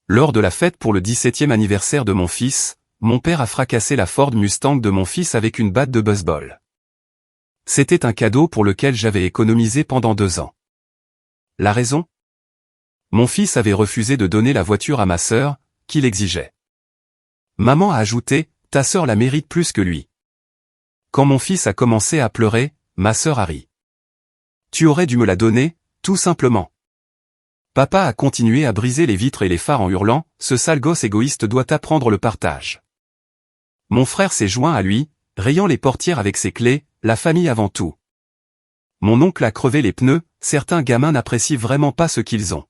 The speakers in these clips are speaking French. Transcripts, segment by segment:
Lors de la fête pour le 17e anniversaire de mon fils, mon père a fracassé la Ford Mustang de mon fils avec une batte de baseball. C'était un cadeau pour lequel j'avais économisé pendant 2 ans. La raison ? Mon fils avait refusé de donner la voiture à ma sœur, qui l'exigeait. Maman a ajouté, « Ta sœur la mérite plus que lui. » Quand mon fils a commencé à pleurer, ma sœur a ri. « Tu aurais dû me la donner, tout simplement. » Papa a continué à briser les vitres et les phares en hurlant, « Ce sale gosse égoïste doit apprendre le partage. » Mon frère s'est joint à lui, rayant les portières avec ses clés, la famille avant tout. Mon oncle a crevé les pneus, certains gamins n'apprécient vraiment pas ce qu'ils ont.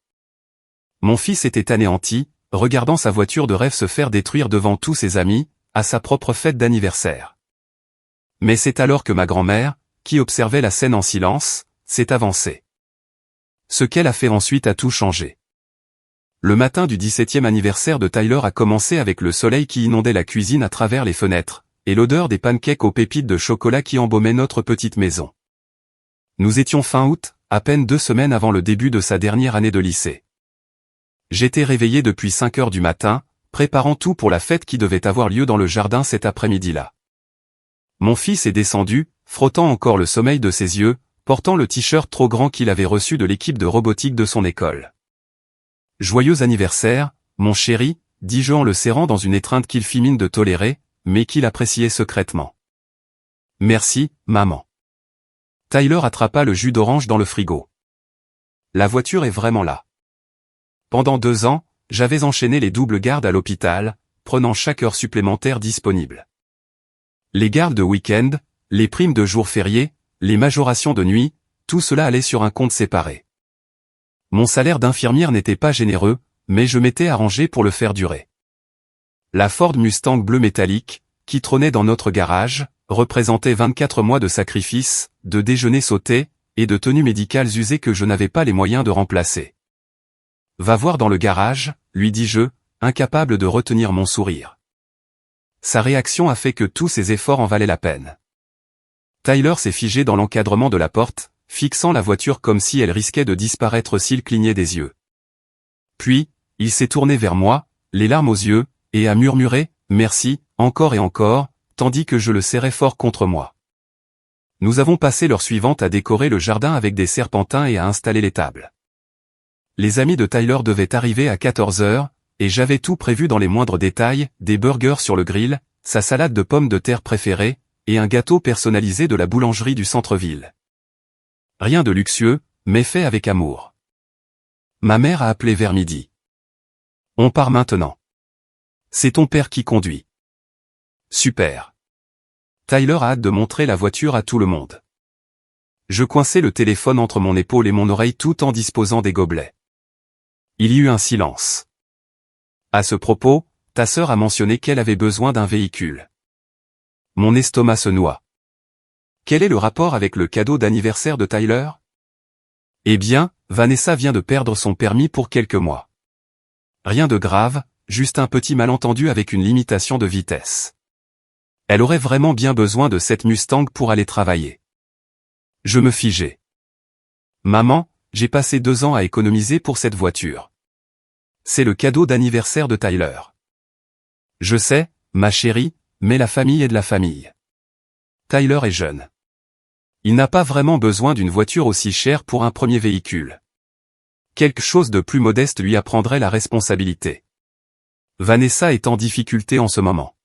Mon fils était anéanti, regardant sa voiture de rêve se faire détruire devant tous ses amis, à sa propre fête d'anniversaire. Mais c'est alors que ma grand-mère, qui observait la scène en silence, s'est avancée. Ce qu'elle a fait ensuite a tout changé. Le matin du 17e anniversaire de Tyler a commencé avec le soleil qui inondait la cuisine à travers les fenêtres, et l'odeur des pancakes aux pépites de chocolat qui embaumaient notre petite maison. Nous étions fin août, à peine 2 semaines avant le début de sa dernière année de lycée. J'étais réveillé depuis 5 heures du matin, préparant tout pour la fête qui devait avoir lieu dans le jardin cet après-midi-là. Mon fils est descendu, frottant encore le sommeil de ses yeux, portant le t-shirt trop grand qu'il avait reçu de l'équipe de robotique de son école. « Joyeux anniversaire, mon chéri », dis-je en le serrant dans une étreinte qu'il fit mine de tolérer, mais qu'il appréciait secrètement. « Merci, maman. » Tyler attrapa le jus d'orange dans le frigo. « La voiture est vraiment là. » Pendant 2 ans, j'avais enchaîné les doubles gardes à l'hôpital, prenant chaque heure supplémentaire disponible. Les gardes de week-end, les primes de jours fériés, les majorations de nuit, tout cela allait sur un compte séparé. Mon salaire d'infirmière n'était pas généreux, mais je m'étais arrangé pour le faire durer. La Ford Mustang bleu métallique, qui trônait dans notre garage, représentait 24 mois de sacrifices, de déjeuners sautés, et de tenues médicales usées que je n'avais pas les moyens de remplacer. « Va voir dans le garage », lui dis-je, incapable de retenir mon sourire. Sa réaction a fait que tous ses efforts en valaient la peine. Tyler s'est figé dans l'encadrement de la porte, fixant la voiture comme si elle risquait de disparaître s'il clignait des yeux. Puis, il s'est tourné vers moi, les larmes aux yeux, et a murmuré « Merci », encore et encore, tandis que je le serrais fort contre moi. Nous avons passé l'heure suivante à décorer le jardin avec des serpentins et à installer les tables. Les amis de Tyler devaient arriver à 14 heures, et j'avais tout prévu dans les moindres détails, des burgers sur le grill, sa salade de pommes de terre préférée, et un gâteau personnalisé de la boulangerie du centre-ville. Rien de luxueux, mais fait avec amour. Ma mère a appelé vers midi. « On part maintenant. C'est ton père qui conduit. » Super. Tyler a hâte de montrer la voiture à tout le monde. Je coinçai le téléphone entre mon épaule et mon oreille tout en disposant des gobelets. Il y eut un silence. À ce propos, ta sœur a mentionné qu'elle avait besoin d'un véhicule. Mon estomac se noie. Quel est le rapport avec le cadeau d'anniversaire de Tyler ? Eh bien, Vanessa vient de perdre son permis pour quelques mois. Rien de grave, juste un petit malentendu avec une limitation de vitesse. Elle aurait vraiment bien besoin de cette Mustang pour aller travailler. Je me figeai. Maman, j'ai passé 2 ans à économiser pour cette voiture. C'est le cadeau d'anniversaire de Tyler. Je sais, ma chérie, mais la famille est de la famille. Tyler est jeune. Il n'a pas vraiment besoin d'une voiture aussi chère pour un premier véhicule. Quelque chose de plus modeste lui apprendrait la responsabilité. Vanessa est en difficulté en ce moment.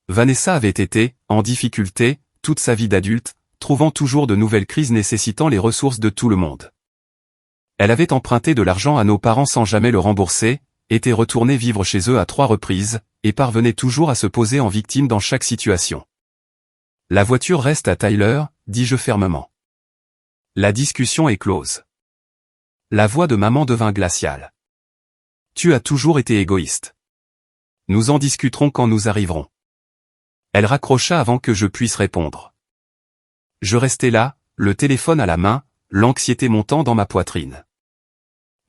Vanessa avait été, en difficulté, toute sa vie d'adulte, trouvant toujours de nouvelles crises nécessitant les ressources de tout le monde. Elle avait emprunté de l'argent à nos parents sans jamais le rembourser, était retournée vivre chez eux à 3 reprises, et parvenait toujours à se poser en victime dans chaque situation. La voiture reste à Tyler, dis-je fermement. La discussion est close. La voix de maman devint glaciale. Tu as toujours été égoïste. Nous en discuterons quand nous arriverons. Elle raccrocha avant que je puisse répondre. Je restais là, le téléphone à la main, l'anxiété montant dans ma poitrine.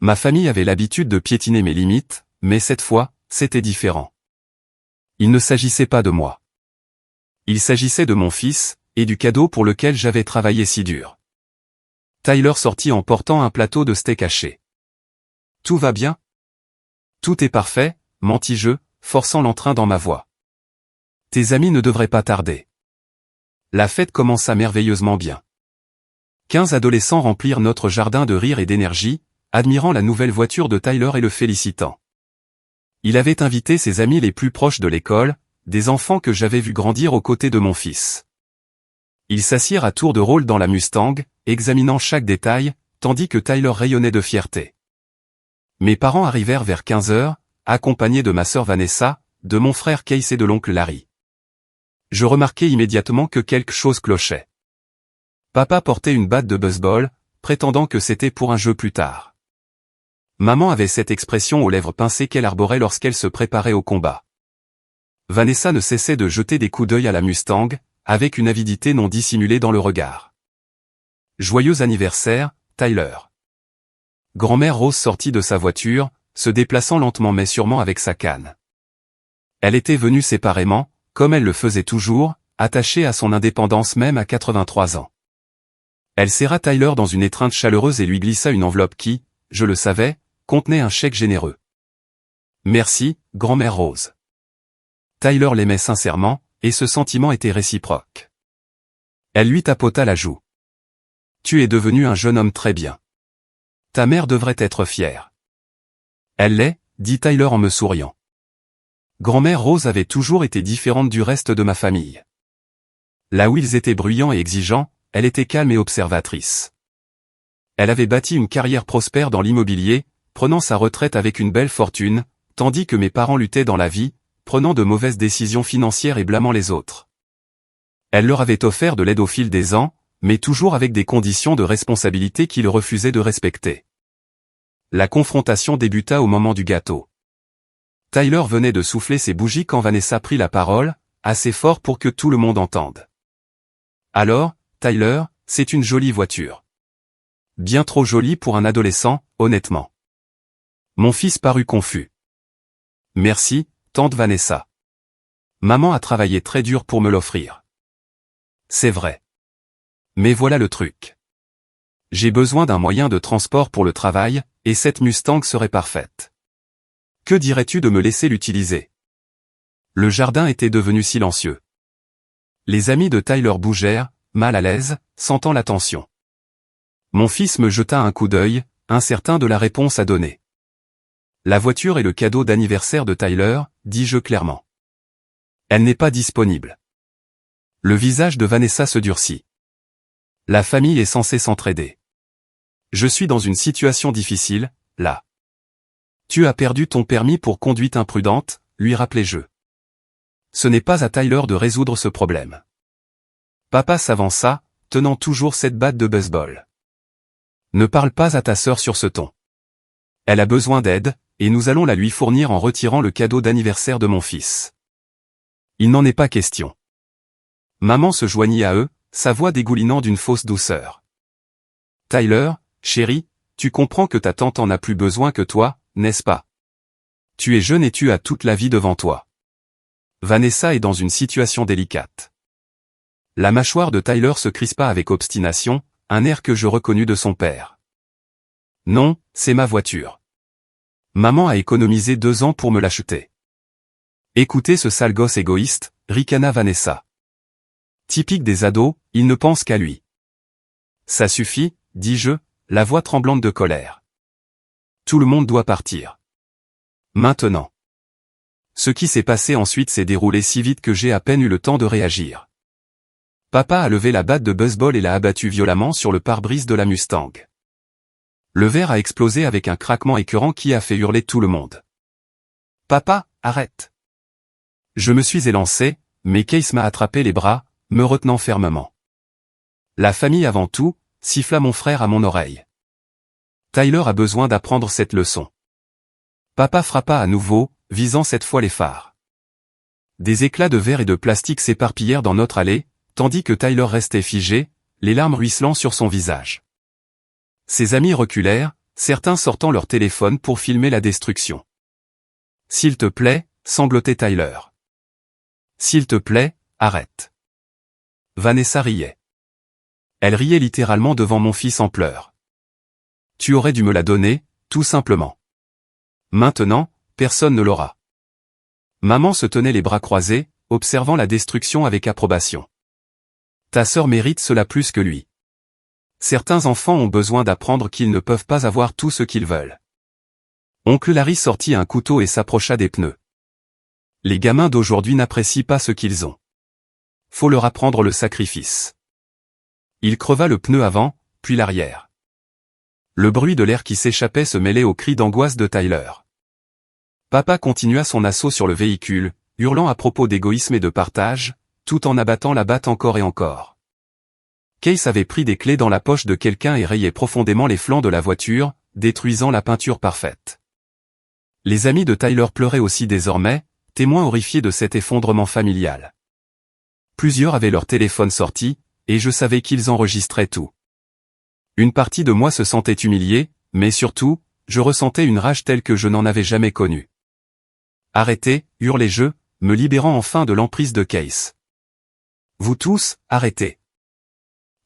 Ma famille avait l'habitude de piétiner mes limites, mais cette fois, c'était différent. Il ne s'agissait pas de moi. Il s'agissait de mon fils, et du cadeau pour lequel j'avais travaillé si dur. Tyler sortit en portant un plateau de steak haché. Tout va bien ? Tout est parfait, mentis-je, forçant l'entrain dans ma voix. Tes amis ne devraient pas tarder. La fête commença merveilleusement bien. 15 adolescents remplirent notre jardin de rire et d'énergie, admirant la nouvelle voiture de Tyler et le félicitant. Il avait invité ses amis les plus proches de l'école, des enfants que j'avais vus grandir aux côtés de mon fils. Ils s'assirent à tour de rôle dans la Mustang, examinant chaque détail, tandis que Tyler rayonnait de fierté. Mes parents arrivèrent vers 15 heures, accompagnés de ma sœur Vanessa, de mon frère Case et de l'oncle Larry. Je remarquai immédiatement que quelque chose clochait. Papa portait une batte de baseball, prétendant que c'était pour un jeu plus tard. Maman avait cette expression aux lèvres pincées qu'elle arborait lorsqu'elle se préparait au combat. Vanessa ne cessait de jeter des coups d'œil à la Mustang, avec une avidité non dissimulée dans le regard. Joyeux anniversaire, Tyler. Grand-mère Rose sortit de sa voiture, se déplaçant lentement mais sûrement avec sa canne. Elle était venue séparément, comme elle le faisait toujours, attachée à son indépendance même à 83 ans. Elle serra Tyler dans une étreinte chaleureuse et lui glissa une enveloppe qui, je le savais, contenait un chèque généreux. Merci, grand-mère Rose. Tyler l'aimait sincèrement, et ce sentiment était réciproque. Elle lui tapota la joue. Tu es devenu un jeune homme très bien. Ta mère devrait être fière. Elle l'est, dit Tyler en me souriant. Grand-mère Rose avait toujours été différente du reste de ma famille. Là où ils étaient bruyants et exigeants, elle était calme et observatrice. Elle avait bâti une carrière prospère dans l'immobilier, prenant sa retraite avec une belle fortune, tandis que mes parents luttaient dans la vie, prenant de mauvaises décisions financières et blâmant les autres. Elle leur avait offert de l'aide au fil des ans, mais toujours avec des conditions de responsabilité qu'ils refusaient de respecter. La confrontation débuta au moment du gâteau. Tyler venait de souffler ses bougies quand Vanessa prit la parole, assez fort pour que tout le monde entende. Alors, Tyler, c'est une jolie voiture. Bien trop jolie pour un adolescent, honnêtement. Mon fils parut confus. Merci, tante Vanessa. Maman a travaillé très dur pour me l'offrir. C'est vrai. Mais voilà le truc. J'ai besoin d'un moyen de transport pour le travail, et cette Mustang serait parfaite. Que dirais-tu de me laisser l'utiliser? Le jardin était devenu silencieux. Les amis de Tyler bougèrent, mal à l'aise, sentant la tension. Mon fils me jeta un coup d'œil, incertain de la réponse à donner. La voiture est le cadeau d'anniversaire de Tyler, dis-je clairement. Elle n'est pas disponible. Le visage de Vanessa se durcit. La famille est censée s'entraider. Je suis dans une situation difficile, là. Tu as perdu ton permis pour conduite imprudente, lui rappelai-je. Ce n'est pas à Tyler de résoudre ce problème. Papa s'avança, tenant toujours cette batte de baseball. Ne parle pas à ta sœur sur ce ton. Elle a besoin d'aide, et nous allons la lui fournir en retirant le cadeau d'anniversaire de mon fils. Il n'en est pas question. Maman se joignit à eux, sa voix dégoulinant d'une fausse douceur. Tyler, chéri, tu comprends que ta tante en a plus besoin que toi, n'est-ce pas? Tu es jeune et tu as toute la vie devant toi. Vanessa est dans une situation délicate. La mâchoire de Tyler se crispa avec obstination, un air que je reconnus de son père. Non, c'est ma voiture. Maman a économisé 2 ans pour me l'acheter. Écoutez ce sale gosse égoïste, ricana Vanessa. Typique des ados, il ne pense qu'à lui. Ça suffit, dis-je, la voix tremblante de colère. Tout le monde doit partir. Maintenant. Ce qui s'est passé ensuite s'est déroulé si vite que j'ai à peine eu le temps de réagir. Papa a levé la batte de baseball et l'a abattue violemment sur le pare-brise de la Mustang. Le verre a explosé avec un craquement écœurant qui a fait hurler tout le monde. Papa, arrête. Je me suis élancé, mais Case m'a attrapé les bras, me retenant fermement. La famille avant tout, siffla mon frère à mon oreille. Tyler a besoin d'apprendre cette leçon. Papa frappa à nouveau, visant cette fois les phares. Des éclats de verre et de plastique s'éparpillèrent dans notre allée, tandis que Tyler restait figé, les larmes ruisselant sur son visage. Ses amis reculèrent, certains sortant leur téléphone pour filmer la destruction. S'il te plaît, sanglotait Tyler. S'il te plaît, arrête. Vanessa riait. Elle riait littéralement devant mon fils en pleurs. Tu aurais dû me la donner, tout simplement. Maintenant, personne ne l'aura. Maman se tenait les bras croisés, observant la destruction avec approbation. Ta sœur mérite cela plus que lui. Certains enfants ont besoin d'apprendre qu'ils ne peuvent pas avoir tout ce qu'ils veulent. Oncle Larry sortit un couteau et s'approcha des pneus. Les gamins d'aujourd'hui n'apprécient pas ce qu'ils ont. Faut leur apprendre le sacrifice. Il creva le pneu avant, puis l'arrière. Le bruit de l'air qui s'échappait se mêlait aux cris d'angoisse de Tyler. Papa continua son assaut sur le véhicule, hurlant à propos d'égoïsme et de partage, tout en abattant la batte encore et encore. Case avait pris des clés dans la poche de quelqu'un et rayait profondément les flancs de la voiture, détruisant la peinture parfaite. Les amis de Tyler pleuraient aussi désormais, témoins horrifiés de cet effondrement familial. Plusieurs avaient leur téléphone sorti, et je savais qu'ils enregistraient tout. Une partie de moi se sentait humiliée, mais surtout, je ressentais une rage telle que je n'en avais jamais connue. Arrêtez, hurlai-je, me libérant enfin de l'emprise de Case. Vous tous, arrêtez.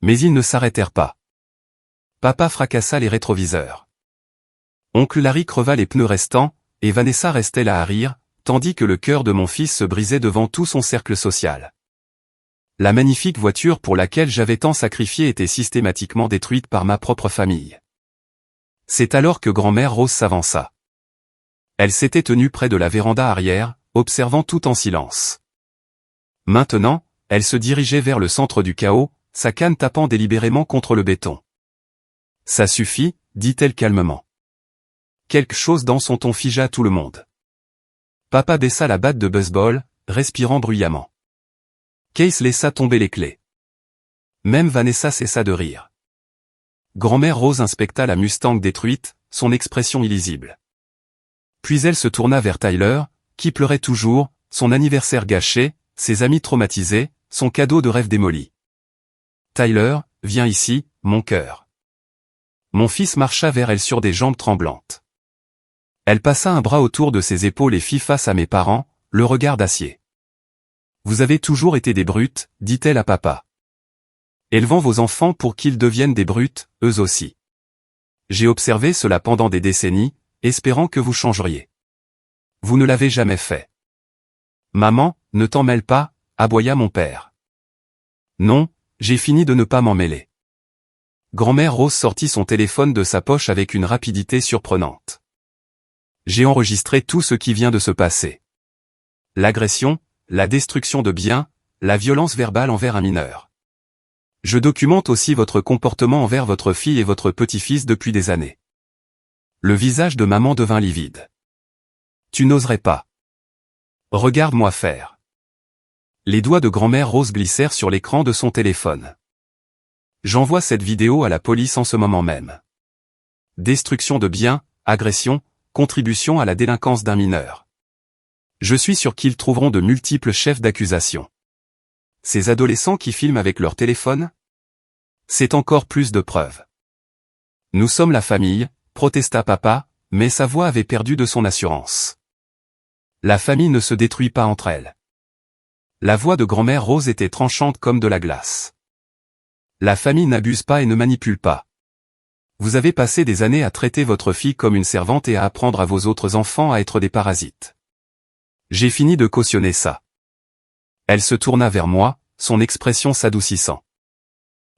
Mais ils ne s'arrêtèrent pas. Papa fracassa les rétroviseurs. Oncle Larry creva les pneus restants, et Vanessa restait là à rire, tandis que le cœur de mon fils se brisait devant tout son cercle social. La magnifique voiture pour laquelle j'avais tant sacrifié était systématiquement détruite par ma propre famille. C'est alors que grand-mère Rose s'avança. Elle s'était tenue près de la véranda arrière, observant tout en silence. Maintenant, elle se dirigeait vers le centre du chaos, sa canne tapant délibérément contre le béton. Ça suffit, dit-elle calmement. Quelque chose dans son ton figea tout le monde. Papa baissa la batte de baseball, respirant bruyamment. Case laissa tomber les clés. Même Vanessa cessa de rire. Grand-mère Rose inspecta la Mustang détruite, son expression illisible. Puis elle se tourna vers Tyler, qui pleurait toujours, son anniversaire gâché, ses amis traumatisés, son cadeau de rêve démoli. Tyler, viens ici, mon cœur. Mon fils marcha vers elle sur des jambes tremblantes. Elle passa un bras autour de ses épaules et fit face à mes parents, le regard d'acier. Vous avez toujours été des brutes, dit-elle à papa. Élevant vos enfants pour qu'ils deviennent des brutes, eux aussi. J'ai observé cela pendant des décennies, espérant que vous changeriez. Vous ne l'avez jamais fait. Maman, ne t'en mêle pas, aboya mon père. Non, j'ai fini de ne pas m'en mêler. Grand-mère Rose sortit son téléphone de sa poche avec une rapidité surprenante. J'ai enregistré tout ce qui vient de se passer. L'agression, la destruction de biens, la violence verbale envers un mineur. Je documente aussi votre comportement envers votre fille et votre petit-fils depuis des années. Le visage de maman devint livide. Tu n'oserais pas. Regarde-moi faire. Les doigts de grand-mère Rose glissèrent sur l'écran de son téléphone. J'envoie cette vidéo à la police en ce moment même. Destruction de biens, agression, contribution à la délinquance d'un mineur. Je suis sûr qu'ils trouveront de multiples chefs d'accusation. Ces adolescents qui filment avec leur téléphone? C'est encore plus de preuves. Nous sommes la famille, protesta papa, mais sa voix avait perdu de son assurance. La famille ne se détruit pas entre elles. La voix de grand-mère Rose était tranchante comme de la glace. La famille n'abuse pas et ne manipule pas. Vous avez passé des années à traiter votre fille comme une servante et à apprendre à vos autres enfants à être des parasites. J'ai fini de cautionner ça. Elle se tourna vers moi, son expression s'adoucissant.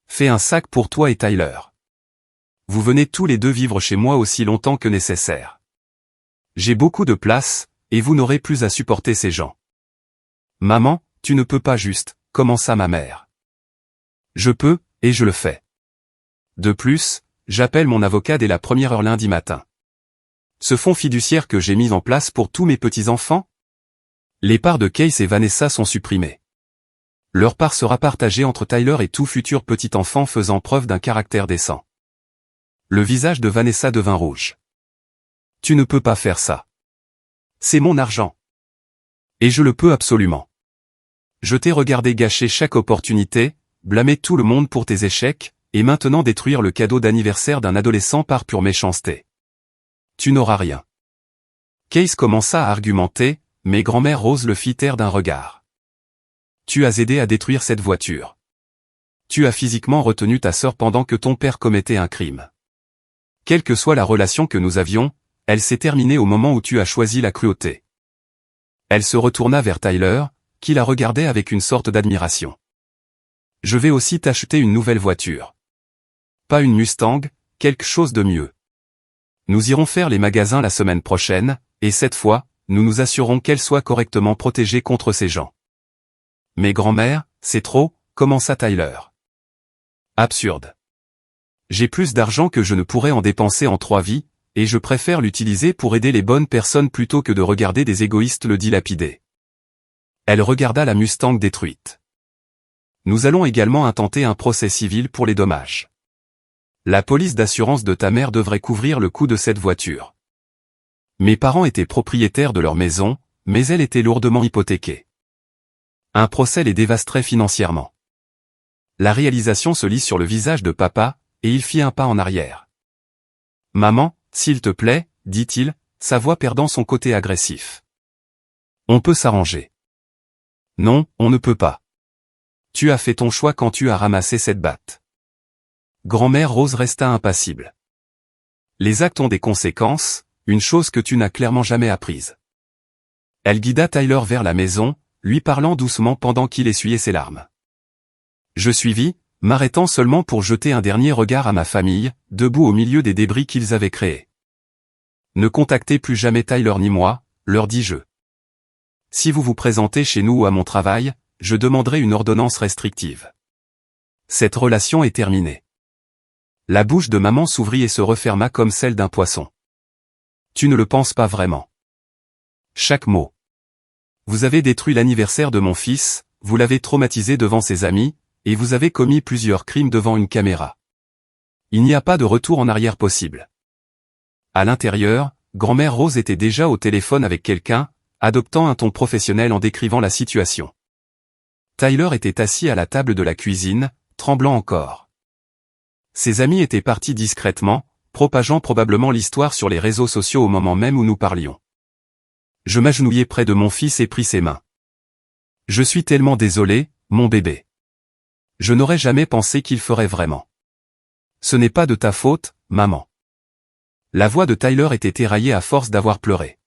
Fais un sac pour toi et Tyler. Vous venez tous les deux vivre chez moi aussi longtemps que nécessaire. J'ai beaucoup de place, et vous n'aurez plus à supporter ces gens. Maman, tu ne peux pas juste, commença ma mère. Je peux, et je le fais. De plus, j'appelle mon avocat dès la première heure lundi matin. Ce fonds fiduciaire que j'ai mis en place pour tous mes petits-enfants? Les parts de Case et Vanessa sont supprimées. Leur part sera partagée entre Tyler et tout futur petit enfant faisant preuve d'un caractère décent. Le visage de Vanessa devint rouge. Tu ne peux pas faire ça. C'est mon argent. Et je le peux absolument. Je t'ai regardé gâcher chaque opportunité, blâmer tout le monde pour tes échecs, et maintenant détruire le cadeau d'anniversaire d'un adolescent par pure méchanceté. Tu n'auras rien. Case commença à argumenter, mais grand-mère Rose le fit taire d'un regard. Tu as aidé à détruire cette voiture. Tu as physiquement retenu ta sœur pendant que ton père commettait un crime. Quelle que soit la relation que nous avions, elle s'est terminée au moment où tu as choisi la cruauté. Elle se retourna vers Tyler, qui la regardait avec une sorte d'admiration. Je vais aussi t'acheter une nouvelle voiture. Pas une Mustang, quelque chose de mieux. Nous irons faire les magasins la semaine prochaine, et cette fois, nous nous assurons qu'elle soit correctement protégée contre ces gens. Mais grand-mère, c'est trop, commença Tyler. Absurde. J'ai plus d'argent que je ne pourrais en dépenser en 3 vies, et je préfère l'utiliser pour aider les bonnes personnes plutôt que de regarder des égoïstes le dilapider. Elle regarda la Mustang détruite. Nous allons également intenter un procès civil pour les dommages. La police d'assurance de ta mère devrait couvrir le coût de cette voiture. Mes parents étaient propriétaires de leur maison, mais elle était lourdement hypothéquée. Un procès les dévasterait financièrement. La réalisation se lit sur le visage de papa, et il fit un pas en arrière. Maman, s'il te plaît, dit-il, sa voix perdant son côté agressif. On peut s'arranger. Non, on ne peut pas. Tu as fait ton choix quand tu as ramassé cette batte. Grand-mère Rose resta impassible. Les actes ont des conséquences, une chose que tu n'as clairement jamais apprise. Elle guida Tyler vers la maison, lui parlant doucement pendant qu'il essuyait ses larmes. Je suivis, m'arrêtant seulement pour jeter un dernier regard à ma famille, debout au milieu des débris qu'ils avaient créés. Ne contactez plus jamais Tyler ni moi, leur dis-je. Si vous vous présentez chez nous ou à mon travail, je demanderai une ordonnance restrictive. Cette relation est terminée. La bouche de maman s'ouvrit et se referma comme celle d'un poisson. Tu ne le penses pas vraiment. Chaque mot. Vous avez détruit l'anniversaire de mon fils, vous l'avez traumatisé devant ses amis, et vous avez commis plusieurs crimes devant une caméra. Il n'y a pas de retour en arrière possible. À l'intérieur, grand-mère Rose était déjà au téléphone avec quelqu'un, adoptant un ton professionnel en décrivant la situation. Tyler était assis à la table de la cuisine, tremblant encore. Ses amis étaient partis discrètement, propageant probablement l'histoire sur les réseaux sociaux au moment même où nous parlions. Je m'agenouillai près de mon fils et pris ses mains. Je suis tellement désolé, mon bébé. Je n'aurais jamais pensé qu'il ferait vraiment. Ce n'est pas de ta faute, maman. La voix de Tyler était éraillée à force d'avoir pleuré.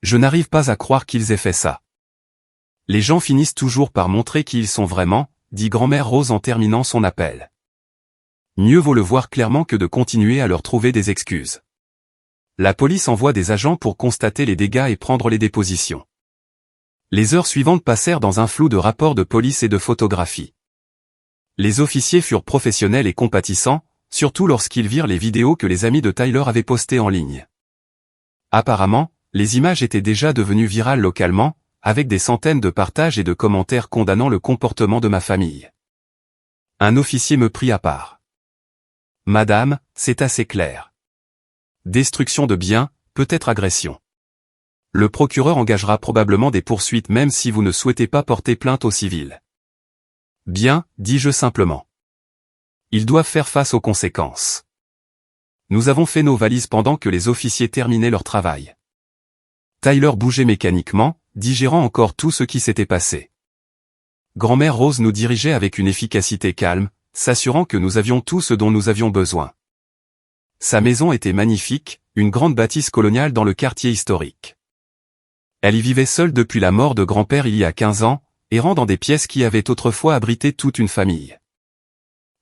Je n'arrive pas à croire qu'ils aient fait ça. Les gens finissent toujours par montrer qui ils sont vraiment, dit grand-mère Rose en terminant son appel. Mieux vaut le voir clairement que de continuer à leur trouver des excuses. La police envoie des agents pour constater les dégâts et prendre les dépositions. Les heures suivantes passèrent dans un flou de rapports de police et de photographies. Les officiers furent professionnels et compatissants, surtout lorsqu'ils virent les vidéos que les amis de Tyler avaient postées en ligne. Apparemment, les images étaient déjà devenues virales localement, avec des centaines de partages et de commentaires condamnant le comportement de ma famille. Un officier me prit à part. Madame, c'est assez clair. Destruction de biens, peut-être agression. Le procureur engagera probablement des poursuites même si vous ne souhaitez pas porter plainte au civil. Bien, dis-je simplement. Ils doivent faire face aux conséquences. Nous avons fait nos valises pendant que les officiers terminaient leur travail. Tyler bougeait mécaniquement, digérant encore tout ce qui s'était passé. Grand-mère Rose nous dirigeait avec une efficacité calme, s'assurant que nous avions tout ce dont nous avions besoin. Sa maison était magnifique, une grande bâtisse coloniale dans le quartier historique. Elle y vivait seule depuis la mort de grand-père il y a 15 ans, errant dans des pièces qui avaient autrefois abrité toute une famille.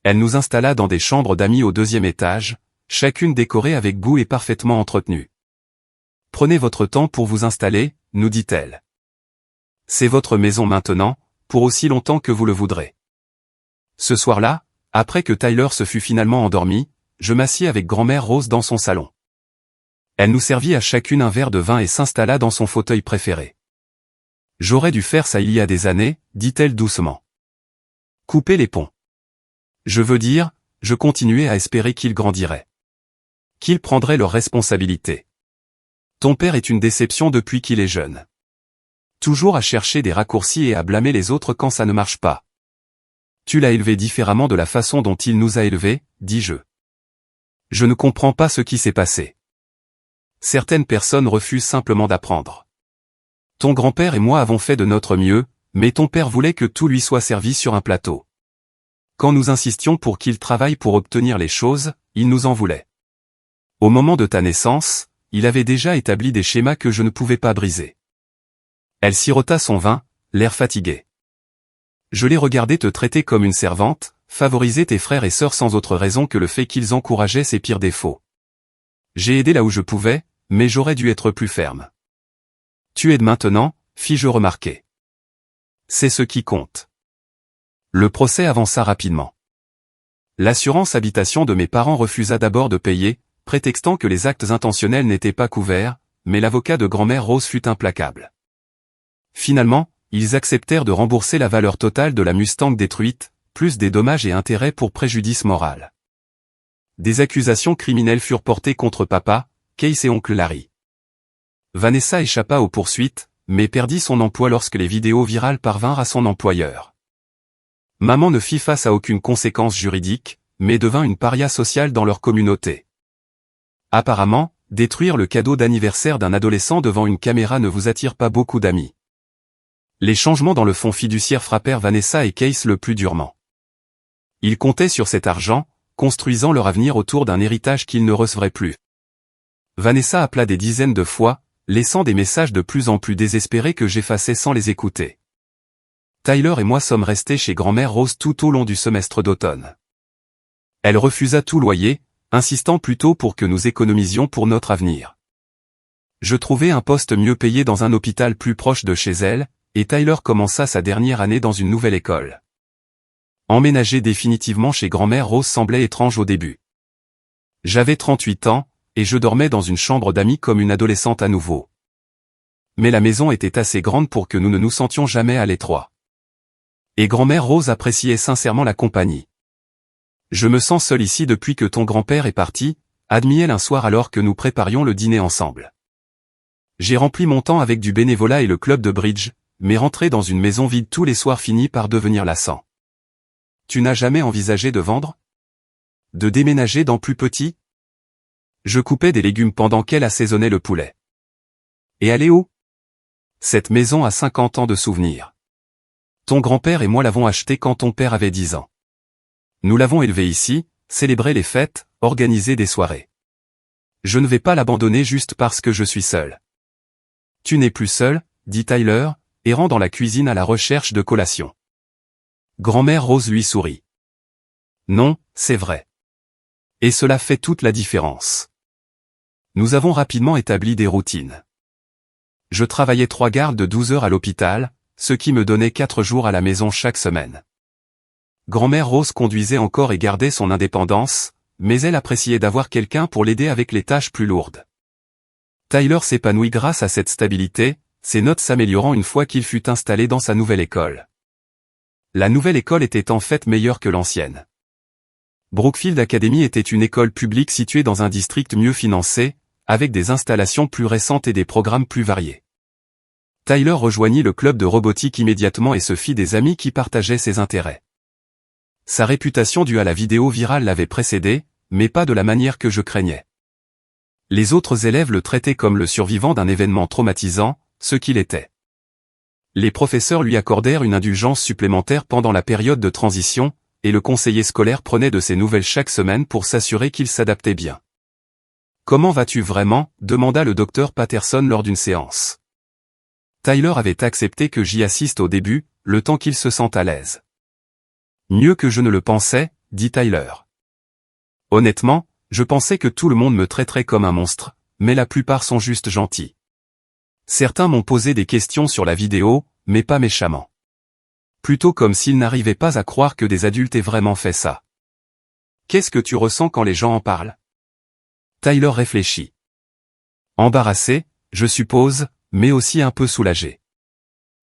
Elle nous installa dans des chambres d'amis au 2e étage, chacune décorée avec goût et parfaitement entretenue. Prenez votre temps pour vous installer, nous dit-elle. C'est votre maison maintenant, pour aussi longtemps que vous le voudrez. Ce soir-là, après que Tyler se fut finalement endormi, je m'assis avec grand-mère Rose dans son salon. Elle nous servit à chacune un verre de vin et s'installa dans son fauteuil préféré. J'aurais dû faire ça il y a des années, dit-elle doucement. Couper les ponts. Je veux dire, je continuais à espérer qu'ils grandiraient. Qu'ils prendraient leurs responsabilités. Ton père est une déception depuis qu'il est jeune. Toujours à chercher des raccourcis et à blâmer les autres quand ça ne marche pas. Tu l'as élevé différemment de la façon dont il nous a élevés, dis-je. Je ne comprends pas ce qui s'est passé. Certaines personnes refusent simplement d'apprendre. Ton grand-père et moi avons fait de notre mieux, mais ton père voulait que tout lui soit servi sur un plateau. Quand nous insistions pour qu'il travaille pour obtenir les choses, il nous en voulait. Au moment de ta naissance, il avait déjà établi des schémas que je ne pouvais pas briser. Elle sirota son vin, l'air fatigué. Je l'ai regardé te traiter comme une servante, favoriser tes frères et sœurs sans autre raison que le fait qu'ils encourageaient ses pires défauts. J'ai aidé là où je pouvais, mais j'aurais dû être plus ferme. Tu aides maintenant, fis-je remarquer. C'est ce qui compte. Le procès avança rapidement. L'assurance habitation de mes parents refusa d'abord de payer, prétextant que les actes intentionnels n'étaient pas couverts, mais l'avocat de grand-mère Rose fut implacable. Finalement, ils acceptèrent de rembourser la valeur totale de la Mustang détruite, plus des dommages et intérêts pour préjudice moral. Des accusations criminelles furent portées contre papa, Case et oncle Larry. Vanessa échappa aux poursuites, mais perdit son emploi lorsque les vidéos virales parvinrent à son employeur. Maman ne fit face à aucune conséquence juridique, mais devint une paria sociale dans leur communauté. Apparemment, détruire le cadeau d'anniversaire d'un adolescent devant une caméra ne vous attire pas beaucoup d'amis. Les changements dans le fonds fiduciaire frappèrent Vanessa et Case le plus durement. Ils comptaient sur cet argent, construisant leur avenir autour d'un héritage qu'ils ne recevraient plus. Vanessa appela des dizaines de fois, laissant des messages de plus en plus désespérés que j'effaçais sans les écouter. Tyler et moi sommes restés chez grand-mère Rose tout au long du semestre d'automne. Elle refusa tout loyer, insistant plutôt pour que nous économisions pour notre avenir. Je trouvai un poste mieux payé dans un hôpital plus proche de chez elle, et Tyler commença sa dernière année dans une nouvelle école. Emménager définitivement chez grand-mère Rose semblait étrange au début. J'avais 38 ans, et je dormais dans une chambre d'amis comme une adolescente à nouveau. Mais la maison était assez grande pour que nous ne nous sentions jamais à l'étroit. Et grand-mère Rose appréciait sincèrement la compagnie. Je me sens seul ici depuis que ton grand-père est parti, admit-elle un soir alors que nous préparions le dîner ensemble. J'ai rempli mon temps avec du bénévolat et le club de bridge, mais rentrer dans une maison vide tous les soirs finit par devenir lassant. Tu n'as jamais envisagé de vendre? De déménager dans plus petit? Je coupais des légumes pendant qu'elle assaisonnait le poulet. Et aller où? Cette maison a 50 ans de souvenirs. Ton grand-père et moi l'avons achetée quand ton père avait 10 ans. Nous l'avons élevée ici, célébré les fêtes, organisé des soirées. Je ne vais pas l'abandonner juste parce que je suis seul. Tu n'es plus seul, dit Tyler, errant dans la cuisine à la recherche de collation. Grand-mère Rose lui sourit. Non, c'est vrai. Et cela fait toute la différence. Nous avons rapidement établi des routines. Je travaillais 3 gardes de 12 heures à l'hôpital, ce qui me donnait 4 jours à la maison chaque semaine. Grand-mère Rose conduisait encore et gardait son indépendance, mais elle appréciait d'avoir quelqu'un pour l'aider avec les tâches plus lourdes. Tyler s'épanouit grâce à cette stabilité, ses notes s'améliorant une fois qu'il fut installé dans sa nouvelle école. La nouvelle école était en fait meilleure que l'ancienne. Brookfield Academy était une école publique située dans un district mieux financé, avec des installations plus récentes et des programmes plus variés. Tyler rejoignit le club de robotique immédiatement et se fit des amis qui partageaient ses intérêts. Sa réputation due à la vidéo virale l'avait précédé, mais pas de la manière que je craignais. Les autres élèves le traitaient comme le survivant d'un événement traumatisant, ce qu'il était. Les professeurs lui accordèrent une indulgence supplémentaire pendant la période de transition, et le conseiller scolaire prenait de ses nouvelles chaque semaine pour s'assurer qu'il s'adaptait bien. « Comment vas-tu vraiment ?» demanda le docteur Patterson lors d'une séance. Tyler avait accepté que j'y assiste au début, le temps qu'il se sente à l'aise. « Mieux que je ne le pensais, dit Tyler. Honnêtement, je pensais que tout le monde me traiterait comme un monstre, mais la plupart sont juste gentils. Certains m'ont posé des questions sur la vidéo, mais pas méchamment. Plutôt comme s'ils n'arrivaient pas à croire que des adultes aient vraiment fait ça. Qu'est-ce que tu ressens quand les gens en parlent? Tyler réfléchit. Embarrassé, je suppose, mais aussi un peu soulagé.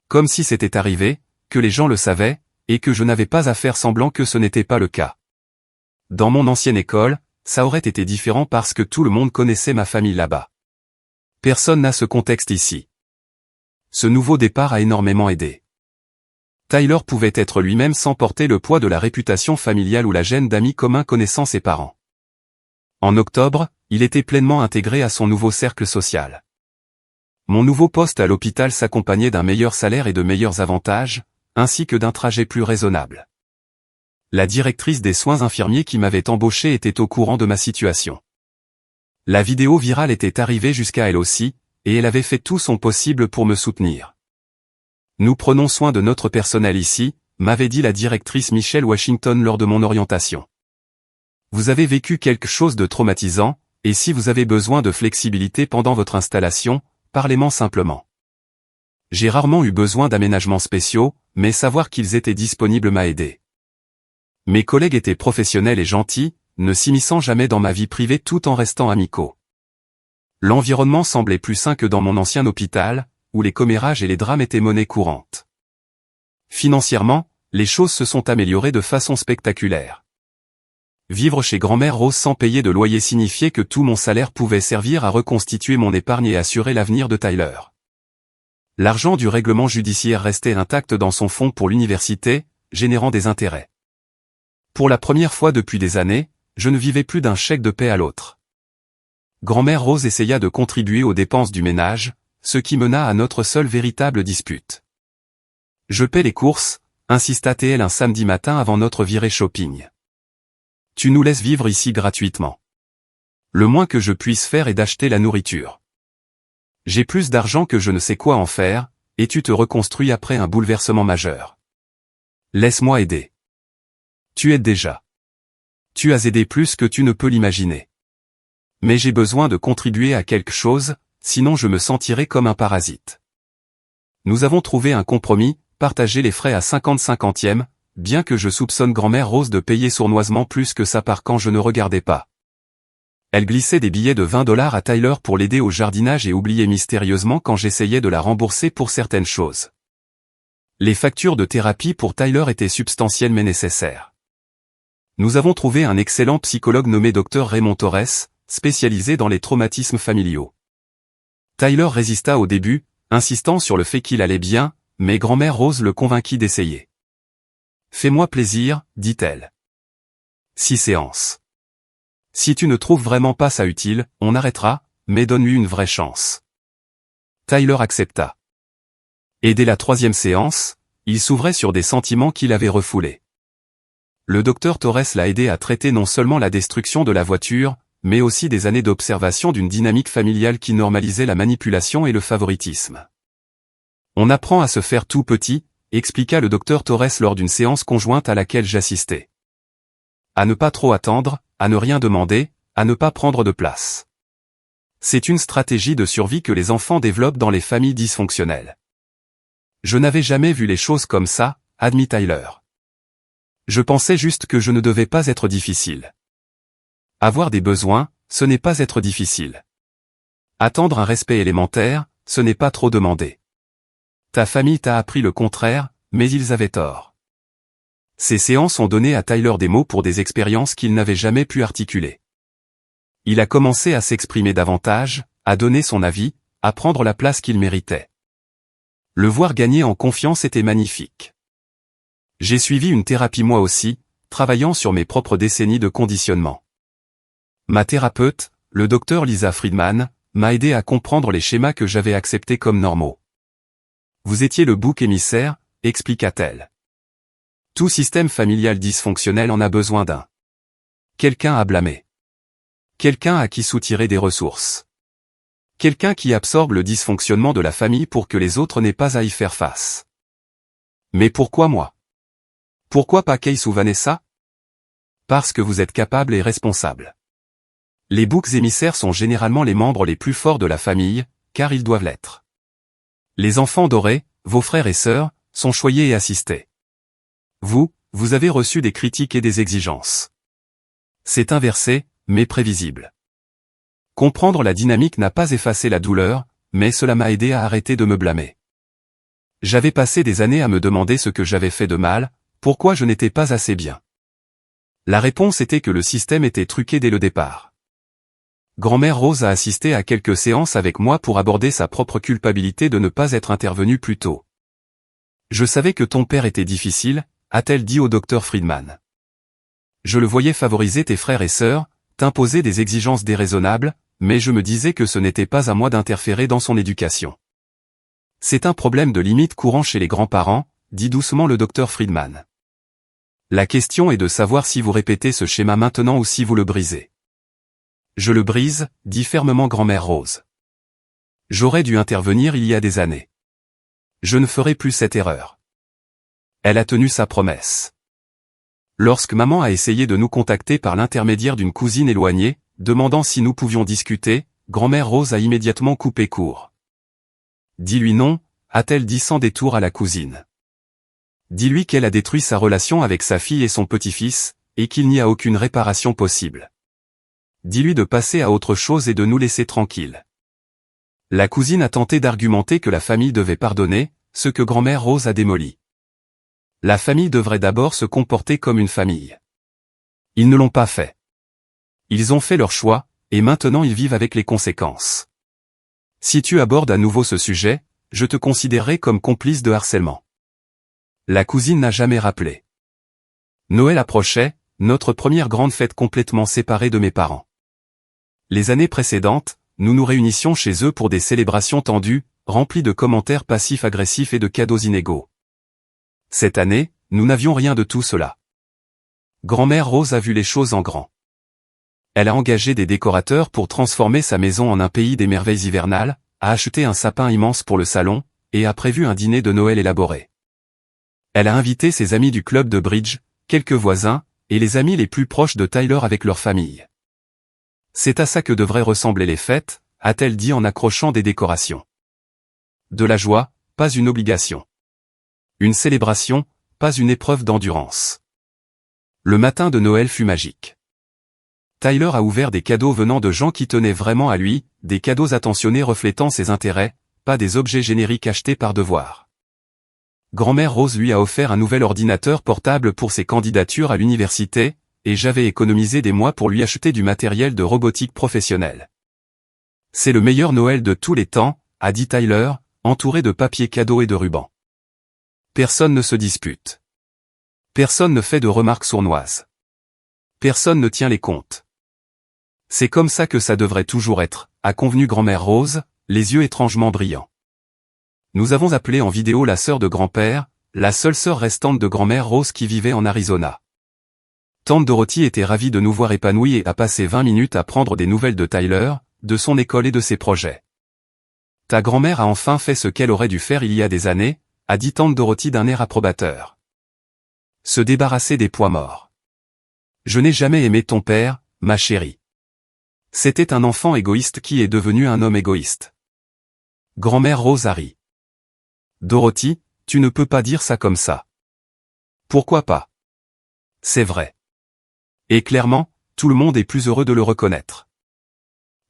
Comme si c'était arrivé, que les gens le savaient, et que je n'avais pas à faire semblant que ce n'était pas le cas. Dans mon ancienne école, ça aurait été différent parce que tout le monde connaissait ma famille là-bas. Personne n'a ce contexte ici. Ce nouveau départ a énormément aidé. Tyler pouvait être lui-même sans porter le poids de la réputation familiale ou la gêne d'amis communs connaissant ses parents. En octobre, il était pleinement intégré à son nouveau cercle social. Mon nouveau poste à l'hôpital s'accompagnait d'un meilleur salaire et de meilleurs avantages, ainsi que d'un trajet plus raisonnable. La directrice des soins infirmiers qui m'avait embauché était au courant de ma situation. La vidéo virale était arrivée jusqu'à elle aussi, et elle avait fait tout son possible pour me soutenir. Nous prenons soin de notre personnel ici, m'avait dit la directrice Michelle Washington lors de mon orientation. Vous avez vécu quelque chose de traumatisant, et si vous avez besoin de flexibilité pendant votre installation, parlez-moi simplement. J'ai rarement eu besoin d'aménagements spéciaux, mais savoir qu'ils étaient disponibles m'a aidé. Mes collègues étaient professionnels et gentils, ne s'immisçant jamais dans ma vie privée tout en restant amicaux. L'environnement semblait plus sain que dans mon ancien hôpital, où les commérages et les drames étaient monnaie courante. Financièrement, les choses se sont améliorées de façon spectaculaire. Vivre chez grand-mère Rose sans payer de loyer signifiait que tout mon salaire pouvait servir à reconstituer mon épargne et assurer l'avenir de Tyler. L'argent du règlement judiciaire restait intact dans son fonds pour l'université, générant des intérêts. Pour la première fois depuis des années, je ne vivais plus d'un chèque de paie à l'autre. Grand-mère Rose essaya de contribuer aux dépenses du ménage, ce qui mena à notre seule véritable dispute. Je paie les courses, insista-t-elle un samedi matin avant notre virée shopping. Tu nous laisses vivre ici gratuitement. Le moins que je puisse faire est d'acheter la nourriture. J'ai plus d'argent que je ne sais quoi en faire, et tu te reconstruis après un bouleversement majeur. Laisse-moi aider. Tu aides déjà. Tu as aidé plus que tu ne peux l'imaginer. Mais j'ai besoin de contribuer à quelque chose, sinon je me sentirai comme un parasite. Nous avons trouvé un compromis, partager les frais à 50-50e, bien que je soupçonne grand-mère Rose de payer sournoisement plus que ça part quand je ne regardais pas. Elle glissait des billets de $20 à Tyler pour l'aider au jardinage et oubliait mystérieusement quand j'essayais de la rembourser pour certaines choses. Les factures de thérapie pour Tyler étaient substantielles mais nécessaires. Nous avons trouvé un excellent psychologue nommé Dr Raymond Torres, spécialisé dans les traumatismes familiaux. Tyler résista au début, insistant sur le fait qu'il allait bien, mais grand-mère Rose le convainquit d'essayer. « Fais-moi plaisir, dit-elle. 6 séances. Si tu ne trouves vraiment pas ça utile, on arrêtera, mais donne-lui une vraie chance. » Tyler accepta. Et dès la 3e séance, il s'ouvrait sur des sentiments qu'il avait refoulés. Le docteur Torres l'a aidé à traiter non seulement la destruction de la voiture, mais aussi des années d'observation d'une dynamique familiale qui normalisait la manipulation et le favoritisme. On apprend à se faire tout petit, expliqua le docteur Torres lors d'une séance conjointe à laquelle j'assistais. À ne pas trop attendre, à ne rien demander, à ne pas prendre de place. C'est une stratégie de survie que les enfants développent dans les familles dysfonctionnelles. Je n'avais jamais vu les choses comme ça, admit Tyler. Je pensais juste que je ne devais pas être difficile. Avoir des besoins, ce n'est pas être difficile. Attendre un respect élémentaire, ce n'est pas trop demander. Ta famille t'a appris le contraire, mais ils avaient tort. Ces séances ont donné à Tyler des mots pour des expériences qu'il n'avait jamais pu articuler. Il a commencé à s'exprimer davantage, à donner son avis, à prendre la place qu'il méritait. Le voir gagner en confiance était magnifique. J'ai suivi une thérapie moi aussi, travaillant sur mes propres décennies de conditionnement. Ma thérapeute, le docteur Lisa Friedman, m'a aidé à comprendre les schémas que j'avais acceptés comme normaux. Vous étiez le bouc émissaire, expliqua-t-elle. Tout système familial dysfonctionnel en a besoin d'un. Quelqu'un à blâmer. Quelqu'un à qui soutirer des ressources. Quelqu'un qui absorbe le dysfonctionnement de la famille pour que les autres n'aient pas à y faire face. Mais pourquoi moi? Pourquoi pas Case ou Vanessa? Parce que vous êtes capable et responsable. Les boucs émissaires sont généralement les membres les plus forts de la famille, car ils doivent l'être. Les enfants dorés, vos frères et sœurs, sont choyés et assistés. Vous avez reçu des critiques et des exigences. C'est inversé, mais prévisible. Comprendre la dynamique n'a pas effacé la douleur, mais cela m'a aidé à arrêter de me blâmer. J'avais passé des années à me demander ce que j'avais fait de mal, pourquoi je n'étais pas assez bien. La réponse était que le système était truqué dès le départ. Grand-mère Rose a assisté à quelques séances avec moi pour aborder sa propre culpabilité de ne pas être intervenue plus tôt. Je savais que ton père était difficile, a-t-elle dit au docteur Friedman. Je le voyais favoriser tes frères et sœurs, t'imposer des exigences déraisonnables, mais je me disais que ce n'était pas à moi d'interférer dans son éducation. C'est un problème de limite courant chez les grands-parents, dit doucement le docteur Friedman. La question est de savoir si vous répétez ce schéma maintenant ou si vous le brisez. Je le brise, dit fermement grand-mère Rose. J'aurais dû intervenir il y a des années. Je ne ferai plus cette erreur. Elle a tenu sa promesse. Lorsque maman a essayé de nous contacter par l'intermédiaire d'une cousine éloignée, demandant si nous pouvions discuter, grand-mère Rose a immédiatement coupé court. Dis-lui non, a-t-elle dit sans détour à la cousine. Dis-lui qu'elle a détruit sa relation avec sa fille et son petit-fils, et qu'il n'y a aucune réparation possible. Dis-lui de passer à autre chose et de nous laisser tranquilles. La cousine a tenté d'argumenter que la famille devait pardonner, ce que grand-mère Rose a démoli. La famille devrait d'abord se comporter comme une famille. Ils ne l'ont pas fait. Ils ont fait leur choix, et maintenant ils vivent avec les conséquences. Si tu abordes à nouveau ce sujet, je te considérerai comme complice de harcèlement. La cousine n'a jamais rappelé. Noël approchait, notre première grande fête complètement séparée de mes parents. Les années précédentes, nous nous réunissions chez eux pour des célébrations tendues, remplies de commentaires passifs-agressifs et de cadeaux inégaux. Cette année, nous n'avions rien de tout cela. Grand-mère Rose a vu les choses en grand. Elle a engagé des décorateurs pour transformer sa maison en un pays des merveilles hivernales, a acheté un sapin immense pour le salon, et a prévu un dîner de Noël élaboré. Elle a invité ses amis du club de bridge, quelques voisins, et les amis les plus proches de Tyler avec leur famille. C'est à ça que devraient ressembler les fêtes, a-t-elle dit en accrochant des décorations. De la joie, pas une obligation. Une célébration, pas une épreuve d'endurance. Le matin de Noël fut magique. Tyler a ouvert des cadeaux venant de gens qui tenaient vraiment à lui, des cadeaux attentionnés reflétant ses intérêts, pas des objets génériques achetés par devoir. Grand-mère Rose lui a offert un nouvel ordinateur portable pour ses candidatures à l'université, et j'avais économisé des mois pour lui acheter du matériel de robotique professionnelle. C'est le meilleur Noël de tous les temps, a dit Tyler, entouré de papiers cadeaux et de rubans. Personne ne se dispute. Personne ne fait de remarques sournoises. Personne ne tient les comptes. C'est comme ça que ça devrait toujours être, a convenu grand-mère Rose, les yeux étrangement brillants. Nous avons appelé en vidéo la sœur de grand-père, la seule sœur restante de grand-mère Rose qui vivait en Arizona. Tante Dorothy était ravie de nous voir épanouis et a passé 20 minutes à prendre des nouvelles de Tyler, de son école et de ses projets. Ta grand-mère a enfin fait ce qu'elle aurait dû faire il y a des années, a dit tante Dorothy d'un air approbateur. Se débarrasser des poids morts. Je n'ai jamais aimé ton père, ma chérie. C'était un enfant égoïste qui est devenu un homme égoïste. Grand-mère Rose a ri. Dorothy, tu ne peux pas dire ça comme ça. Pourquoi pas? C'est vrai. Et clairement, tout le monde est plus heureux de le reconnaître.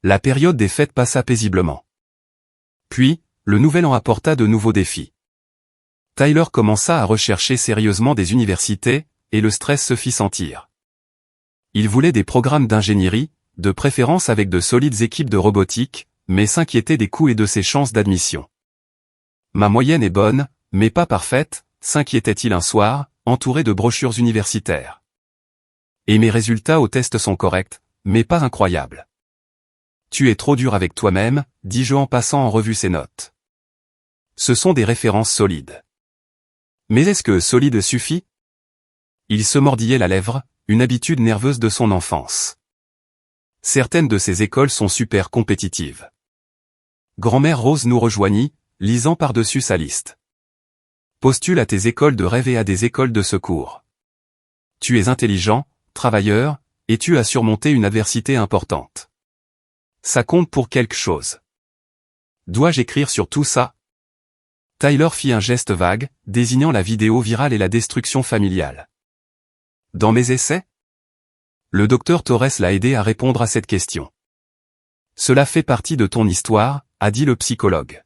La période des fêtes passa paisiblement. Puis, le nouvel an apporta de nouveaux défis. Tyler commença à rechercher sérieusement des universités, et le stress se fit sentir. Il voulait des programmes d'ingénierie, de préférence avec de solides équipes de robotique, mais s'inquiétait des coûts et de ses chances d'admission. Ma moyenne est bonne, mais pas parfaite, s'inquiétait-il un soir, entouré de brochures universitaires. Et mes résultats aux tests sont corrects, mais pas incroyables. Tu es trop dur avec toi-même, dis-je en passant en revue ses notes. Ce sont des références solides. Mais est-ce que solide suffit? Il se mordillait la lèvre, une habitude nerveuse de son enfance. Certaines de ces écoles sont super compétitives. Grand-mère Rose nous rejoignit, lisant par-dessus sa liste. Postule à tes écoles de rêve et à des écoles de secours. Tu es intelligent, travailleur, et tu as surmonté une adversité importante. Ça compte pour quelque chose. Dois-je écrire sur tout ça? Tyler fit un geste vague, désignant la vidéo virale et la destruction familiale. Dans mes essais? Le docteur Torres l'a aidé à répondre à cette question. Cela fait partie de ton histoire, a dit le psychologue.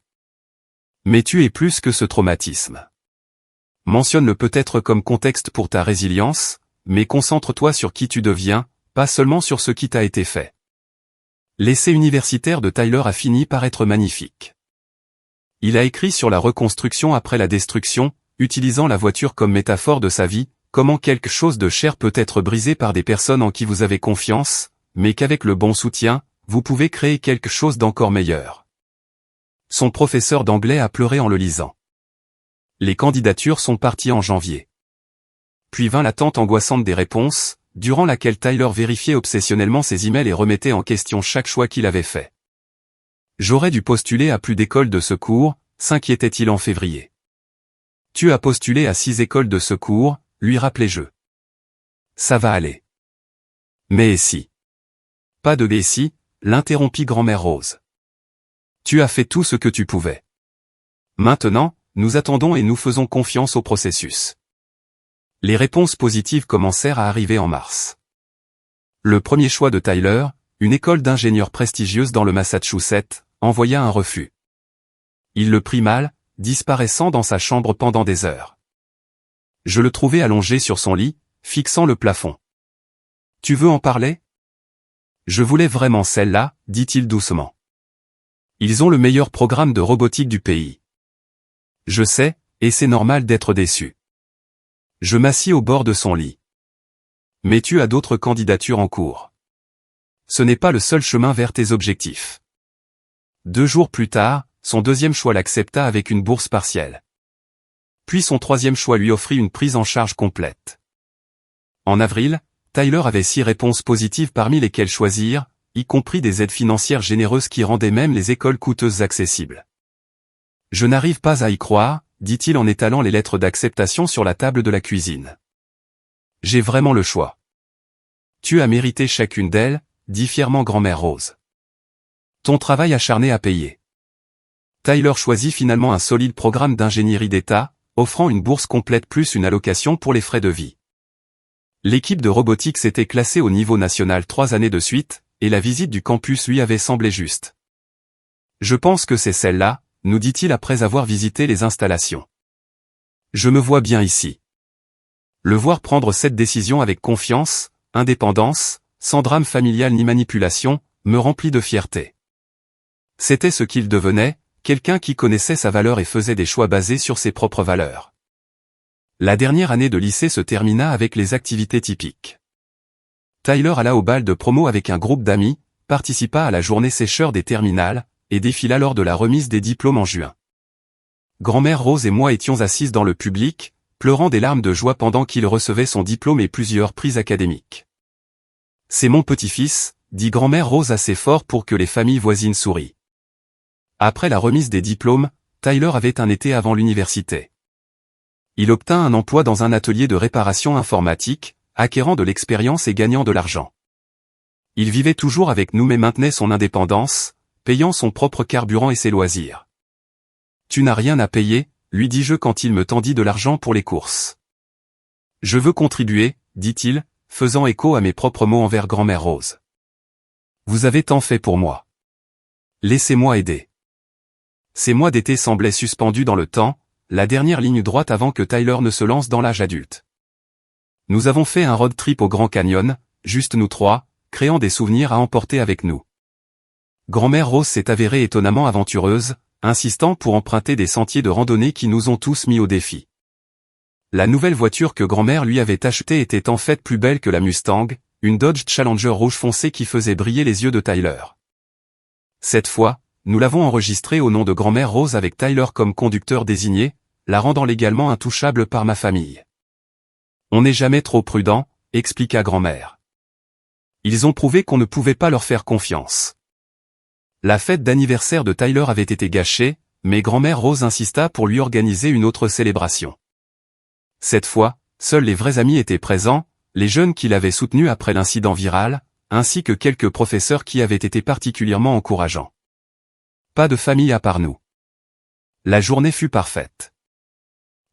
Mais tu es plus que ce traumatisme. Mentionne-le peut-être comme contexte pour ta résilience, mais concentre-toi sur qui tu deviens, pas seulement sur ce qui t'a été fait. L'essai universitaire de Tyler a fini par être magnifique. Il a écrit sur la reconstruction après la destruction, utilisant la voiture comme métaphore de sa vie, comment quelque chose de cher peut être brisé par des personnes en qui vous avez confiance, mais qu'avec le bon soutien, vous pouvez créer quelque chose d'encore meilleur. Son professeur d'anglais a pleuré en le lisant. Les candidatures sont parties en janvier. Puis vint l'attente angoissante des réponses, durant laquelle Tyler vérifiait obsessionnellement ses emails et remettait en question chaque choix qu'il avait fait. J'aurais dû postuler à plus d'écoles de secours, s'inquiétait-il en février. Tu as postulé à 6 écoles de secours, lui rappelai-je. Ça va aller. Mais et si? Pas de et si, l'interrompit grand-mère Rose. Tu as fait tout ce que tu pouvais. Maintenant, nous attendons et nous faisons confiance au processus. Les réponses positives commencèrent à arriver en mars. Le premier choix de Tyler, une école d'ingénieurs prestigieuse dans le Massachusetts, envoya un refus. Il le prit mal, disparaissant dans sa chambre pendant des heures. Je le trouvai allongé sur son lit, fixant le plafond. « Tu veux en parler ?» « Je voulais vraiment celle-là, dit-il doucement. Ils ont le meilleur programme de robotique du pays. Je sais, et c'est normal d'être déçu. Je m'assis au bord de son lit. Mais tu as d'autres candidatures en cours. Ce n'est pas le seul chemin vers tes objectifs. 2 jours plus tard, son deuxième choix l'accepta avec une bourse partielle. Puis son troisième choix lui offrit une prise en charge complète. En avril, Tyler avait 6 réponses positives parmi lesquelles choisir, y compris des aides financières généreuses qui rendaient même les écoles coûteuses accessibles. « Je n'arrive pas à y croire », dit-il en étalant les lettres d'acceptation sur la table de la cuisine. « J'ai vraiment le choix. »« Tu as mérité chacune d'elles », dit fièrement grand-mère Rose. « Ton travail acharné a payé. » Tyler choisit finalement un solide programme d'ingénierie d'État, offrant une bourse complète plus une allocation pour les frais de vie. L'équipe de robotique s'était classée au niveau national 3 années de suite, et la visite du campus lui avait semblé juste. « Je pense que c'est celle-là », nous dit-il après avoir visité les installations. « Je me vois bien ici. » Le voir prendre cette décision avec confiance, indépendance, sans drame familial ni manipulation, me remplit de fierté. C'était ce qu'il devenait, quelqu'un qui connaissait sa valeur et faisait des choix basés sur ses propres valeurs. La dernière année de lycée se termina avec les activités typiques. Tyler alla au bal de promo avec un groupe d'amis, participa à la journée sécheur des terminales, et défila lors de la remise des diplômes en juin. Grand-mère Rose et moi étions assises dans le public, pleurant des larmes de joie pendant qu'il recevait son diplôme et plusieurs prix académiques. « C'est mon petit-fils », dit grand-mère Rose assez fort pour que les familles voisines sourient. Après la remise des diplômes, Tyler avait un été avant l'université. Il obtint un emploi dans un atelier de réparation informatique, acquérant de l'expérience et gagnant de l'argent. Il vivait toujours avec nous mais maintenait son indépendance, payant son propre carburant et ses loisirs. « Tu n'as rien à payer », lui dis-je quand il me tendit de l'argent pour les courses. « Je veux contribuer », dit-il, faisant écho à mes propres mots envers grand-mère Rose. « Vous avez tant fait pour moi. Laissez-moi aider. » Ces mois d'été semblaient suspendus dans le temps, la dernière ligne droite avant que Tyler ne se lance dans l'âge adulte. Nous avons fait un road trip au Grand Canyon, juste nous 3, créant des souvenirs à emporter avec nous. Grand-mère Rose s'est avérée étonnamment aventureuse, insistant pour emprunter des sentiers de randonnée qui nous ont tous mis au défi. La nouvelle voiture que grand-mère lui avait achetée était en fait plus belle que la Mustang, une Dodge Challenger rouge foncé qui faisait briller les yeux de Tyler. Cette fois, nous l'avons enregistrée au nom de grand-mère Rose avec Tyler comme conducteur désigné, la rendant légalement intouchable par ma famille. On n'est jamais trop prudent, expliqua grand-mère. Ils ont prouvé qu'on ne pouvait pas leur faire confiance. La fête d'anniversaire de Tyler avait été gâchée, mais grand-mère Rose insista pour lui organiser une autre célébration. Cette fois, seuls les vrais amis étaient présents, les jeunes qui l'avaient soutenu après l'incident viral, ainsi que quelques professeurs qui avaient été particulièrement encourageants. Pas de famille à part nous. La journée fut parfaite.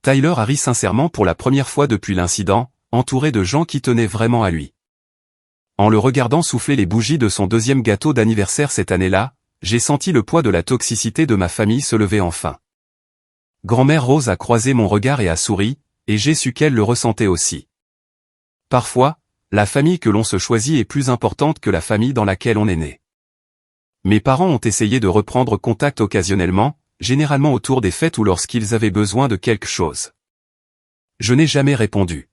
Tyler a ri sincèrement pour la première fois depuis l'incident, entouré de gens qui tenaient vraiment à lui. En le regardant souffler les bougies de son deuxième gâteau d'anniversaire cette année-là, j'ai senti le poids de la toxicité de ma famille se lever enfin. Grand-mère Rose a croisé mon regard et a souri, et j'ai su qu'elle le ressentait aussi. Parfois, la famille que l'on se choisit est plus importante que la famille dans laquelle on est né. Mes parents ont essayé de reprendre contact occasionnellement, généralement autour des fêtes ou lorsqu'ils avaient besoin de quelque chose. Je n'ai jamais répondu.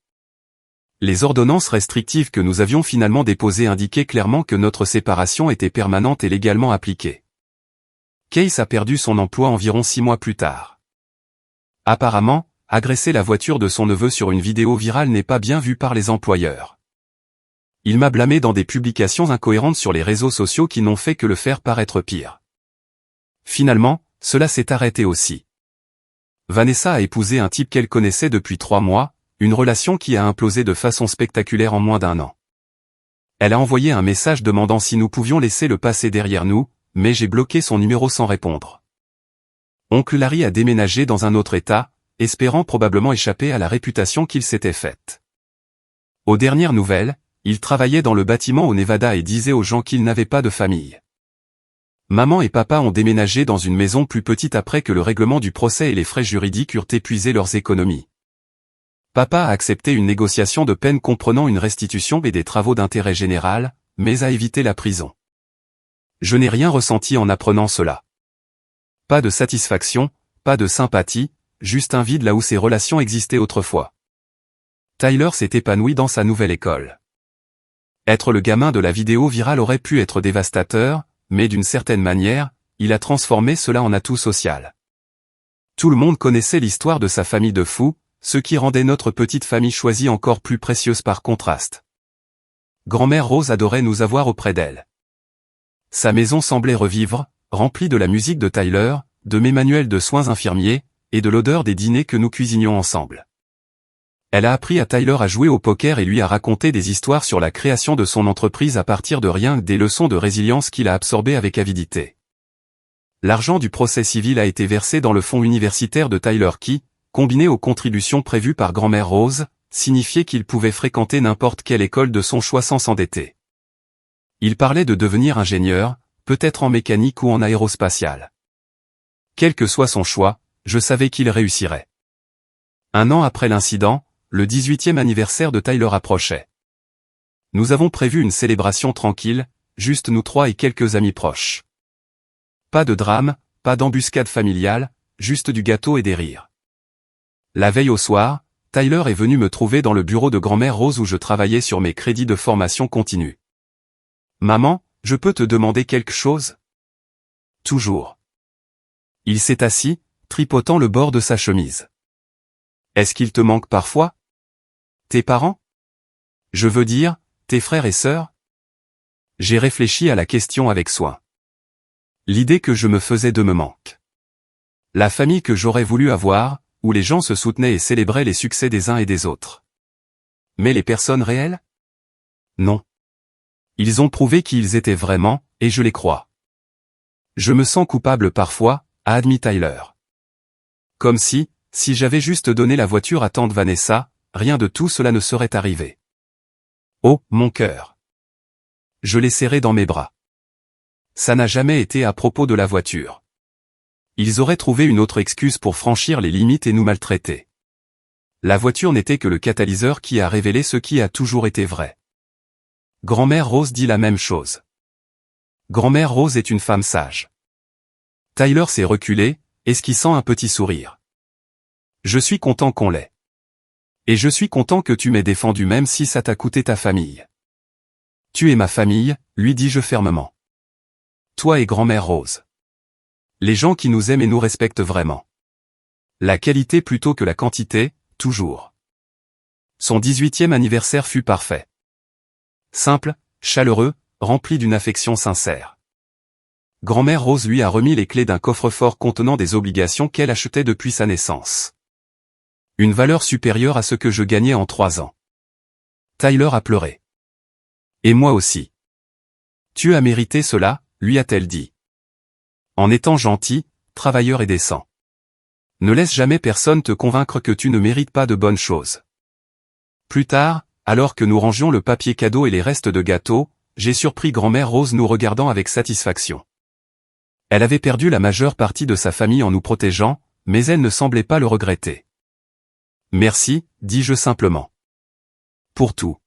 Les ordonnances restrictives que nous avions finalement déposées indiquaient clairement que notre séparation était permanente et légalement appliquée. Case a perdu son emploi environ 6 mois plus tard. Apparemment, agresser la voiture de son neveu sur une vidéo virale n'est pas bien vu par les employeurs. Il m'a blâmé dans des publications incohérentes sur les réseaux sociaux qui n'ont fait que le faire paraître pire. Finalement, cela s'est arrêté aussi. Vanessa a épousé un type qu'elle connaissait depuis 3 mois, une relation qui a implosé de façon spectaculaire en moins d'1 an. Elle a envoyé un message demandant si nous pouvions laisser le passé derrière nous, mais j'ai bloqué son numéro sans répondre. Oncle Larry a déménagé dans un autre état, espérant probablement échapper à la réputation qu'il s'était faite. Aux dernières nouvelles, il travaillait dans le bâtiment au Nevada et disait aux gens qu'il n'avait pas de famille. Maman et papa ont déménagé dans une maison plus petite après que le règlement du procès et les frais juridiques eurent épuisé leurs économies. Papa a accepté une négociation de peine comprenant une restitution et des travaux d'intérêt général, mais a évité la prison. Je n'ai rien ressenti en apprenant cela. Pas de satisfaction, pas de sympathie, juste un vide là où ces relations existaient autrefois. Tyler s'est épanoui dans sa nouvelle école. Être le gamin de la vidéo virale aurait pu être dévastateur, mais d'une certaine manière, il a transformé cela en atout social. Tout le monde connaissait l'histoire de sa famille de fous, ce qui rendait notre petite famille choisie encore plus précieuse par contraste. Grand-mère Rose adorait nous avoir auprès d'elle. Sa maison semblait revivre, remplie de la musique de Tyler, de mes manuels de soins infirmiers, et de l'odeur des dîners que nous cuisinions ensemble. Elle a appris à Tyler à jouer au poker et lui a raconté des histoires sur la création de son entreprise à partir de rien, des leçons de résilience qu'il a absorbées avec avidité. L'argent du procès civil a été versé dans le fonds universitaire de Tyler qui, combiné aux contributions prévues par grand-mère Rose, signifiait qu'il pouvait fréquenter n'importe quelle école de son choix sans s'endetter. Il parlait de devenir ingénieur, peut-être en mécanique ou en aérospatiale. Quel que soit son choix, je savais qu'il réussirait. 1 an après l'incident, le 18e anniversaire de Tyler approchait. Nous avons prévu une célébration tranquille, juste nous 3 et quelques amis proches. Pas de drame, pas d'embuscade familiale, juste du gâteau et des rires. La veille au soir, Tyler est venu me trouver dans le bureau de grand-mère Rose où je travaillais sur mes crédits de formation continue. « Maman, je peux te demander quelque chose ? » Toujours. Il s'est assis, tripotant le bord de sa chemise. « Est-ce qu'il te manque parfois ? Tes parents ? Je veux dire, tes frères et sœurs ? » J'ai réfléchi à la question avec soin. L'idée que je me faisais de me manque. La famille que j'aurais voulu avoir, où les gens se soutenaient et célébraient les succès des uns et des autres. Mais les personnes réelles ? Non. Ils ont prouvé qui ils étaient vraiment, et je les crois. Je me sens coupable parfois, a admis Tyler. Comme si j'avais juste donné la voiture à tante Vanessa, rien de tout cela ne serait arrivé. Oh, mon cœur. Je l'ai serré dans mes bras. Ça n'a jamais été à propos de la voiture. Ils auraient trouvé une autre excuse pour franchir les limites et nous maltraiter. La voiture n'était que le catalyseur qui a révélé ce qui a toujours été vrai. Grand-mère Rose dit la même chose. Grand-mère Rose est une femme sage. Tyler s'est reculé, esquissant un petit sourire. Je suis content qu'on l'ait. Et je suis content que tu m'aies défendu même si ça t'a coûté ta famille. Tu es ma famille, lui dis-je fermement. Toi et grand-mère Rose. Les gens qui nous aiment et nous respectent vraiment. La qualité plutôt que la quantité, toujours. Son 18e anniversaire fut parfait. Simple, chaleureux, rempli d'une affection sincère. Grand-mère Rose lui a remis les clés d'un coffre-fort contenant des obligations qu'elle achetait depuis sa naissance. Une valeur supérieure à ce que je gagnais en 3 ans. Tyler a pleuré. Et moi aussi. Tu as mérité cela, lui a-t-elle dit. En étant gentil, travailleur et décent. Ne laisse jamais personne te convaincre que tu ne mérites pas de bonnes choses. Plus tard, alors que nous rangions le papier cadeau et les restes de gâteau, j'ai surpris grand-mère Rose nous regardant avec satisfaction. Elle avait perdu la majeure partie de sa famille en nous protégeant, mais elle ne semblait pas le regretter. Merci, dis-je simplement. Pour tout.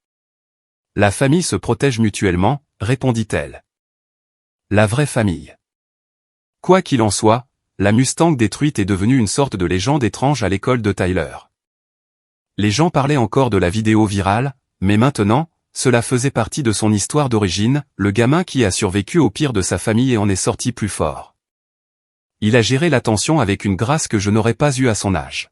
La famille se protège mutuellement, répondit-elle. La vraie famille. Quoi qu'il en soit, la Mustang détruite est devenue une sorte de légende étrange à l'école de Tyler. Les gens parlaient encore de la vidéo virale, mais maintenant, cela faisait partie de son histoire d'origine, le gamin qui a survécu au pire de sa famille et en est sorti plus fort. Il a géré la tension avec une grâce que je n'aurais pas eue à son âge.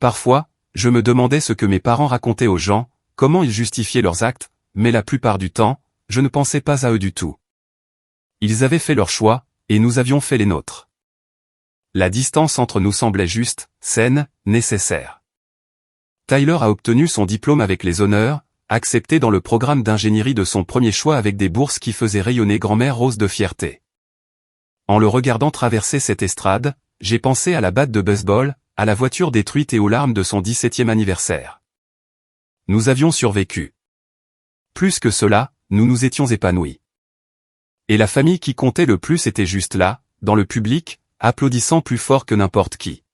Parfois, je me demandais ce que mes parents racontaient aux gens, comment ils justifiaient leurs actes, mais la plupart du temps, je ne pensais pas à eux du tout. Ils avaient fait leur choix, et nous avions fait les nôtres. La distance entre nous semblait juste, saine, nécessaire. Tyler a obtenu son diplôme avec les honneurs, accepté dans le programme d'ingénierie de son premier choix avec des bourses qui faisaient rayonner grand-mère Rose de fierté. En le regardant traverser cette estrade, j'ai pensé à la batte de baseball, à la voiture détruite et aux larmes de son 17e anniversaire. Nous avions survécu. Plus que cela, nous nous étions épanouis. Et la famille qui comptait le plus était juste là, dans le public, applaudissant plus fort que n'importe qui.